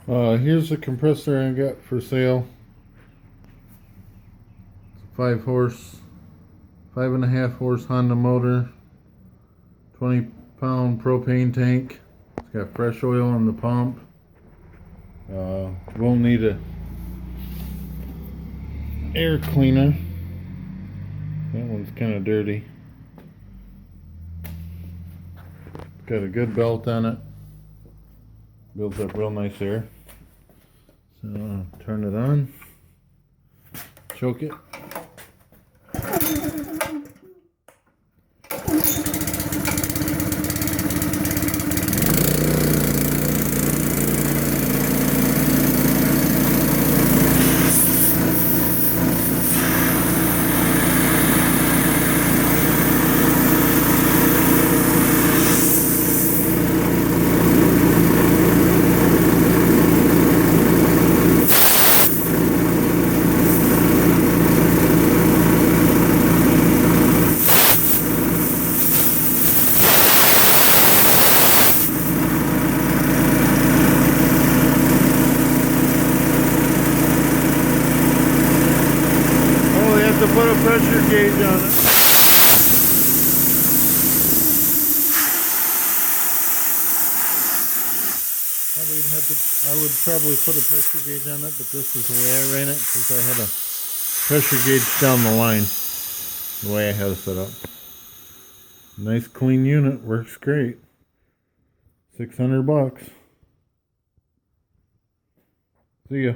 Here's the compressor I got for sale. It's a 5.5 horse Honda motor, 20-pound propane tank. It's got fresh oil in the pump. We'll need a air cleaner. That one's kind of dirty. It's got a good belt on it. Builds up real nice air. So turn it on. Choke it. To put a pressure gauge on it. I would probably put a pressure gauge on it, but this is the way I ran it because I had a pressure gauge down the line. The way I had it set up. Nice clean unit, works great. $600. See ya.